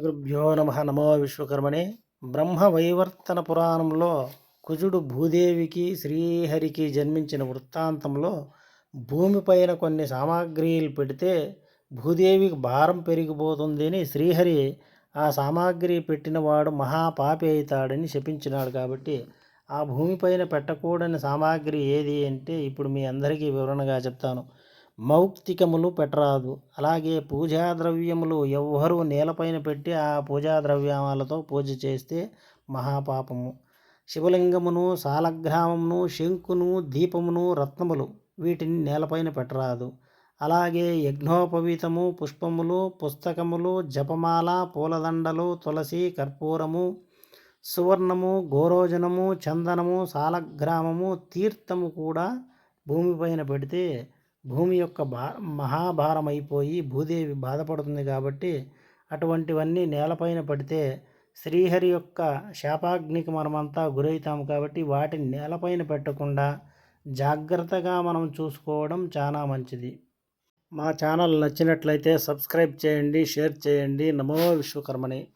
గురుభ్యో నమః. నమో విశ్వకర్మణే. బ్రహ్మవైవర్తన పురాణంలో కుజుడు భూదేవికి శ్రీహరికి జన్మించిన వృత్తాంతంలో భూమిపైన కొన్ని సామాగ్రిలు పెడితే భూదేవికి భారం పెరిగిపోతుందని శ్రీహరి ఆ సామాగ్రి పెట్టినవాడు మహాపాపి అవుతాడని శపించినాడు. కాబట్టి ఆ భూమిపైన పెట్టకూడని సామాగ్రి ఏది అంటే ఇప్పుడు మీ అందరికీ వివరణగా చెప్తాను. మౌక్తికములు పెట్టరాదు. అలాగే పూజా ద్రవ్యములు ఎవ్వరూ నేలపైన పెట్టి ఆ పూజా ద్రవ్యాలతో పూజ చేస్తే మహాపాపము. శివలింగమును, సాలగ్రామమును, శంకును, దీపమును, రత్నములు వీటిని నేలపైన పెట్టరాదు. అలాగే యజ్ఞోపవీతము, పుష్పములు, పుస్తకములు, జపమాల, పూలదండలు, తులసి, కర్పూరము, సువర్ణము, గోరోజనము, చందనము, సాలగ్రామము, తీర్థము కూడా భూమిపైన పెడితే భూమి యొక్క మహాభారం అయిపోయి భూదేవి బాధపడుతుంది. కాబట్టి అటువంటివన్నీ నేలపైన పడితే శ్రీహరి యొక్క శాపాగ్నికి మనమంతా గురవుతాము. కాబట్టి వాటిని నేలపైన పెట్టకుండా జాగ్రత్తగా మనం చూసుకోవడం చాలా మంచిది. మా ఛానల్ నచ్చినట్లయితే సబ్స్క్రైబ్ చేయండి, షేర్ చేయండి. నమో విశ్వకర్మణే.